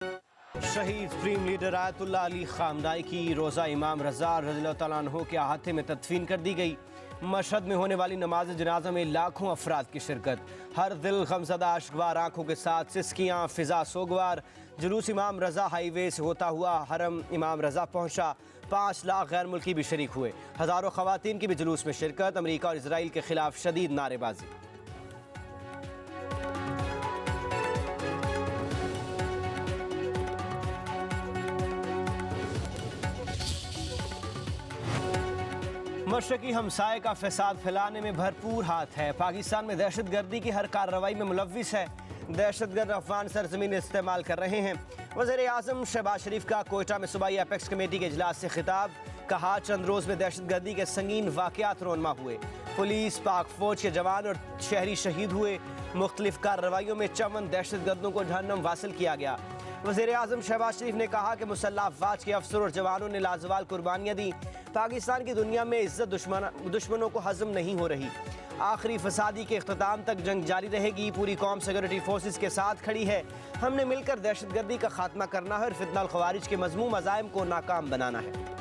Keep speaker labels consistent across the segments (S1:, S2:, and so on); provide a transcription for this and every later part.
S1: शहीद supreme leader Ayatollah Ali खामनाई की रोज़ा इमाम रज़ा रज़ियल्लाहु तआला अन्हु के अहाते में तदफीन कर दी गई। मशहद में होने वाली नमाज जनाजा में लाखों अफराद की शिरकत। हर दिल गमज़दा अश्कवार आँखों के साथ सिसकियाँ, फिजा सोगवार। जुलूस इमाम रज़ा हाईवे से होता हुआ हरम इमाम रज़ा पहुँचा। 5 लाख गैर मुल्की भी शरीक हुए। हज़ारों ख़वातीन की भी जुलूस में शिरकत। अमरीका और इसराइल के खिलाफ शदीद नारेबाजी। मशरकी हमसाये का फसाद फैलाने में भरपूर हाथ है। पाकिस्तान में दहशत गर्दी की हर कार्रवाई में मुलव्विस है। दहशत गर्द अफगान सरजमीन इस्तेमाल कर रहे हैं। वज़ीर आज़म शहबाज शरीफ का कोयटा में सूबाई एपेक्स कमेटी के इजलास से खिताब। कहा, चंद रोज़ में दहशत गर्दी के संगीन वाक़यात रोनमा हुए। पुलिस, पाक फौज के जवान और शहरी शहीद हुए। मुख्तलिफ कार्रवाइयों में 54 दहशत गर्दों को जहन्नम वासिल किया गया। वज़ीर आज़म शहबाज शरीफ ने कहा कि मुसल्लह अफवाज के अफसर और जवानों ने लाजवाल कुर्बानियाँ दी। पाकिस्तान की दुनिया में इज्जत दुश्मनों को हज़म नहीं हो रही। आखिरी फसादी के इख्तिताम तक जंग जारी रहेगी। पूरी कौम सिक्योरिटी फोर्सेस के साथ खड़ी है। हमने मिलकर दहशत गर्दी का खात्मा करना है और फितना ख़वारिज के मज़मूम अज़ाइम को नाकाम बनाना है।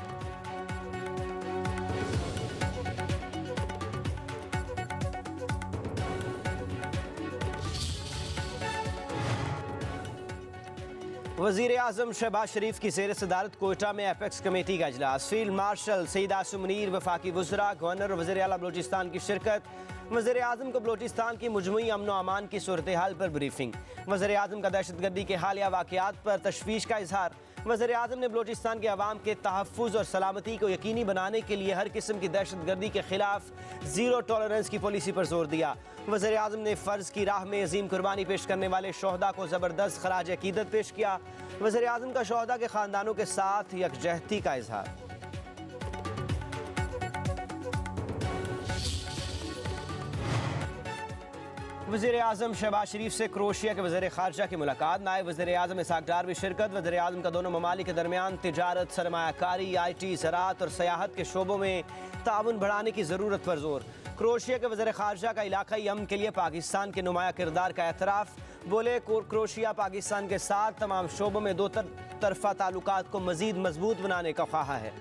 S1: वज़ीर आज़म शहबाज शरीफ की ज़ेर सदारत कोयटा में एपेक्स कमेटी का इजलास। फील्ड मार्शल सईद आसिम मुनीर, वफाकी वज़रा, गवर्नर और वज़ीर आला बलूचिस्तान की शिरकत। वज़ीर आज़म को बलूचिस्तान की मुजमुई अमन व अमान की सूरत हाल पर ब्रीफिंग। वज़ीर आज़म का दहशत गर्दी के हालिया वाक़यात पर तशवीश का इजहार। वज़ीर आज़म ने बलूचिस्तान के अवाम के तहफ़्फ़ुज़ और सलामती को यकीनी बनाने के लिए हर किस्म की दहशत गर्दी के खिलाफ ज़ीरो टॉलरेंस की पॉलिसी पर जोर दिया। वज़ीर आज़म ने फ़र्ज़ की राह में अजीम कुर्बानी पेश करने वाले शोहदा को ज़बरदस्त खराज अक़ीदत पेश किया। वज़ीर आज़म का शोहदा के ख़ानदानों के साथ यकजहती का इजहार। वज़ीर आज़म शहबाज शरीफ से क्रोशिया के वज़ीर ख़ारजा की मुलाकात। नायब वज़ीर आज़म इसहाक़ डार भी शिरकत। वज़ीर आज़म का दोनों ममालिक के दरमियान तिजारत, सरमायाकारी, IT, ज़राअत और सयाहत के शोबों में ताउन बढ़ाने की ज़रूरत पर जोर। क्रोशिया के वज़ीर ख़ारजा का इलाक़ाई अमन के लिए पाकिस्तान के नुमाया किरदार का एतराफ़। बोले, क्रोशिया पाकिस्तान के साथ तमाम शोबों में दो तरफ़ा ताल्लुकात को मज़ीद मजबूत बनाने का ख्वाहा है।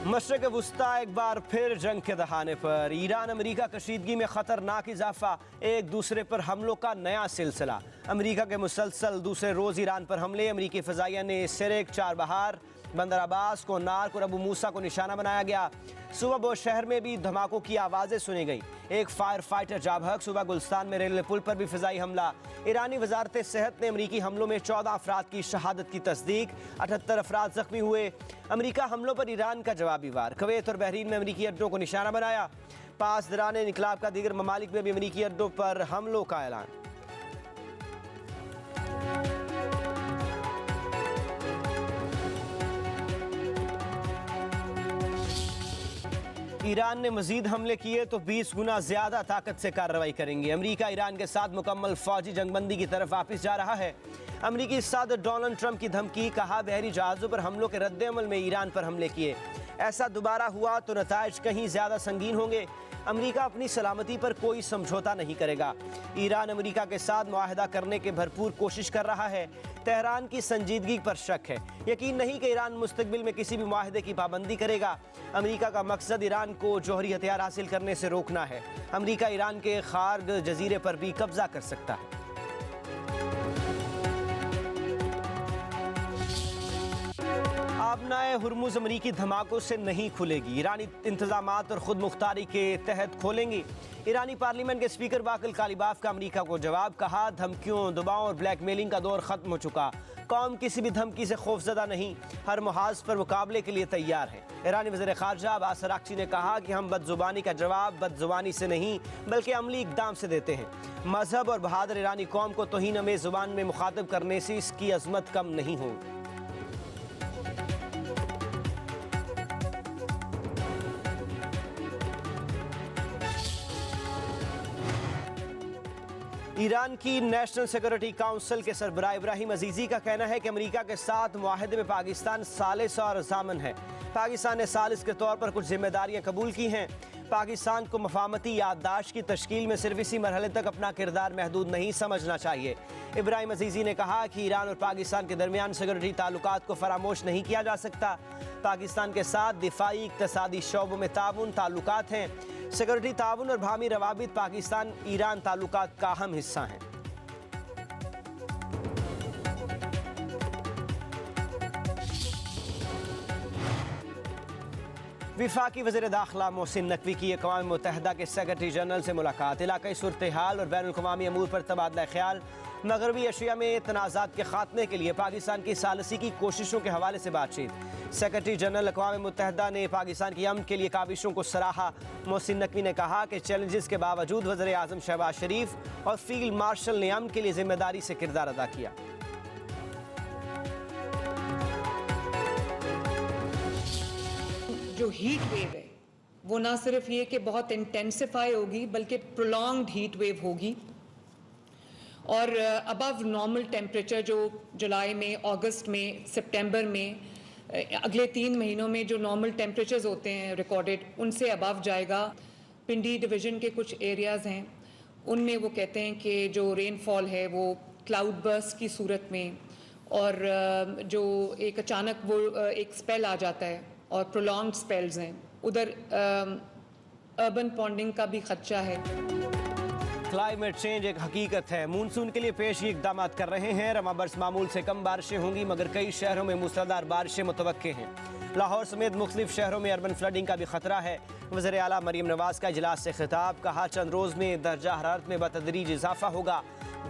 S1: मशरक़ वुस्ता एक बार फिर जंग के दहाने पर। ईरान अमरीका कशीदगी में ख़तरनाक इजाफा। एक दूसरे पर हमलों का नया सिलसिला। अमरीका के मुसलसल दूसरे रोज़ ईरान पर हमले। अमरीकी फ़ज़ाइया ने सिरक, चारबहार, बंदर अब्बास को, नार्क और अबू मूसा को निशाना बनाया गया। सुबह बोश शहर में भी धमाकों की आवाज़ें सुनी गई। एक फायर फाइटर जाबहक। सुबह गुलस्तान में रेलवे पुल पर भी फ़िज़ाई हमला। ईरानी वजारत सेहत ने अमरीकी हमलों में 14 अफराद की शहादत की तस्दीक। 78 अफराद ज़ख्मी हुए। अमरीका हमलों पर ईरान का जवाबी वार। कुवैत और बहरीन में अमरीकी अड्डों को निशाना बनाया। पास दरान इनकलाब का दीगर ममालिक में भी अमरीकी अड्डों पर हमलों का ऐलान। ईरान ने मजीद हमले किए तो 20 गुना ज्यादा ताकत से कार्रवाई करेंगे। अमरीका ईरान के साथ मुकम्मल फौजी जंगबंदी की तरफ वापस जा रहा है। अमरीकी सदर डोनाल्ड ट्रंप की धमकी। कहा, बहरी जहाज़ों पर हमलों के रद्द-ए-अमल में ईरान पर हमले किए। ऐसा दोबारा हुआ तो नताइज कहीं ज़्यादा संगीन होंगे। अमरीका अपनी सलामती पर कोई समझौता नहीं करेगा। ईरान अमरीका के साथ मुआहदा करने की भरपूर कोशिश कर रहा है। तेहरान की संजीदगी पर शक है। यकीन नहीं कि ईरान मुस्तकबिल में किसी भी मुआहदे की पाबंदी करेगा। अमरीका का मकसद ईरान को जौहरी हथियार हासिल करने से रोकना है। अमरीका ईरान के खार्ग जजीरे पर भी कब्जा कर सकता है। आबनाए हुर्मुज़ अमरीकी धमाकों से नहीं खुलेगी। ईरानी इंतजामात और खुद मुख्तारी के तहत खोलेंगी। ईरानी पार्लियामेंट के स्पीकर बाकिल कालिबाफ का अमरीका को जवाब। कहा, धमकियों, दबाव और ब्लैकमेलिंग का दौर ख़त्म हो चुका। कौम किसी भी धमकी से खौफजदा नहीं, हर मुहाज पर मुकाबले के लिए तैयार है। ईरानी वज़ीर ख़ारजा अब्बास अराग़ची ने कहा कि हम बदजुबानी का जवाब बदजुबानी से नहीं बल्कि अमली इक़दाम से देते हैं। मजहब और बहादुर ईरानी कौम को तौहीन में ज़ुबान में मुखातब करने से इसकी अज़मत कम नहीं होगी। ईरान की नेशनल सिक्योरिटी काउंसिल के सरबराह इब्राहिम अजीज़ी का कहना है कि अमरीका के साथ मुआहदे में पाकिस्तान सालिस और ज़ामन है। पाकिस्तान ने सालिस के तौर पर कुछ जिम्मेदारियां कबूल की हैं। पाकिस्तान को मफामती याददाश्त की तश्कील में सिर्फ इसी मरहले तक अपना किरदार महदूद नहीं समझना चाहिए। इब्राहिम अजीज़ी ने कहा कि ईरान और पाकिस्तान के दरमियान सिक्योरिटी ताल्लुकात को फरामोश नहीं किया जा सकता। पाकिस्तान के साथ दिफाई इक़्तिसादी शोबों में ताउन ताल्लुकात हैं। सिक्योरिटी ताउन और भामी रवाबित पाकिस्तान ईरान ताल्लुकात का अहम हिस्सा हैं। विफाकी वज़ीर दाखिला मोहसिन नकवी की अक़वाम मुत्तहिदा के सेक्रेटरी जनरल से मुलाकात। इलाक़ाई सूरत हाल और बैनुल-अक़वामी अमूर पर तबादला ख्याल। मगरबी एशिया में तनाज़ात के खात्मे के लिए पाकिस्तान की सालसी की कोशिशों के हवाले से बातचीत। सेक्रेटरी जनरल अक़वाम मुत्तहिदा ने पाकिस्तान की अमन के लिए काविशों को सराहा। मोहसिन नकवी ने कहा कि चैलेंजेस के बावजूद वज़ीर आज़म शहबाज शरीफ और फील्ड मार्शल ने अमन के लिए जिम्मेदारी से किरदार अदा किया।
S2: जो हीट वेव है वो ना सिर्फ ये कि बहुत इंटेंसिफाई होगी बल्कि प्रोलॉन्ग्ड हीट वेव होगी और अबव नॉर्मल टेम्परेचर जो जुलाई में, अगस्त में, सितंबर में, अगले 3 महीनों में जो नॉर्मल टेम्परेचर्स होते हैं रिकॉर्डेड उनसे अबव जाएगा। पिंडी डिवीज़न के कुछ एरियाज़ हैं उनमें वो कहते हैं कि जो रेनफॉल है वो क्लाउड बर्स्ट की सूरत में और जो एक अचानक वो एक स्पेल आ जाता है और प्रोलॉन्ग्ड स्पेल्स हैं, उधर अर्बन पॉन्डिंग का भी खदशा है।
S1: क्लाइमेट चेंज एक हकीकत है। मानसून के लिए पेशी इकदाम कर रहे हैं। रमा बरस मामूल से कम बारिशें होंगी मगर कई शहरों में मूसलाधार बारिशें मुतवक्के हैं। लाहौर समेत मुख्तलिफ शहरों में अर्बन फ्लडिंग का भी खतरा है। वज़ीर आला मरीम नवाज़ का इजलास से खिताब। कहा चंद रोज़ में दर्जा हरारत में बतदरीज इजाफा होगा।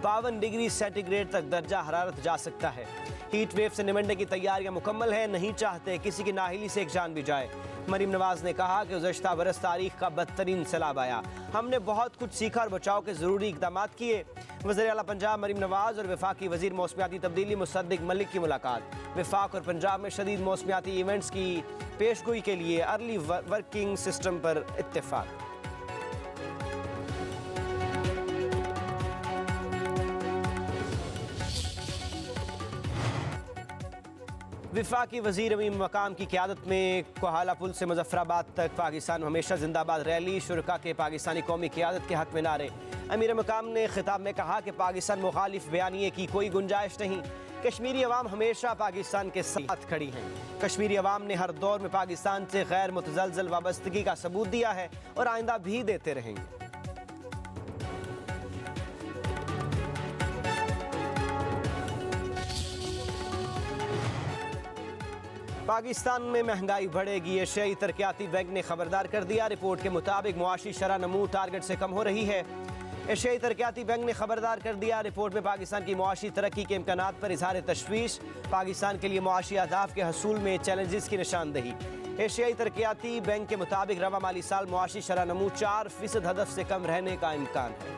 S1: 52 डिग्री सेंटीग्रेड तक दर्जा हरारत जा सकता है। हीट वेव से निमटने की तैयारियां मुकम्मल है। नहीं चाहते किसी की नाहिली से एक जान भी जाए। मरीम नवाज ने कहा कि गुज़श्ता बरस तारीख का बदतरीन सैलाब आया। हमने बहुत कुछ सीखा और बचाव के ज़रूरी इक़दाम किए। वज़ीर आला पंजाब मरीम नवाज और वफाकी वज़ीर मौसमियाती तब्दीली मुसद्दिक मलिक की मुलाकात। वफाक और पंजाब में शदीद मौसमियाती इवेंट्स की पेशगोई के लिए अर्ली वर्किंग सिस्टम पर इत्तेफाक। वफाकी वज़ीर अमीन मकाम की क़यादत में कोहाला पुल से मुज़फ़्फ़राबाद तक पाकिस्तान हमेशा जिंदाबाद रैली। शुरका के पाकिस्तानी कौमी क़यादत के हक़ में नारे। अमीर मकाम ने खिताब में कहा कि पाकिस्तान मुखालिफ बयानिए की कोई गुंजाइश नहीं। कश्मीरी अवाम हमेशा पाकिस्तान के साथ खड़ी हैं। कश्मीरी अवाम ने हर दौर में पाकिस्तान से गैर मुतज़लज़ल वाबस्तगी का सबूत दिया है और आइंदा भी देते रहेंगे। पाकिस्तान में महंगाई बढ़ेगी। एशियाई तरक्याती बैंक ने खबरदार कर दिया। रिपोर्ट के मुताबिक मुआशी शरह नमू टारगेट से कम हो रही है। एशियाई तरक्याती बैंक ने खबरदार कर दिया। रिपोर्ट में पाकिस्तान की मुआशी तरक्की के इम्कानात पर इजहार तशवीश। पाकिस्तान के लिए मुआशी अहदाफ के हसूल में चैलेंजेस की निशानदही। एशियाई तरक्याती बैंक के मुताबिक रवा माली साल मुआशी शरह नमू 4% हदफ से कम रहने का इम्कान है।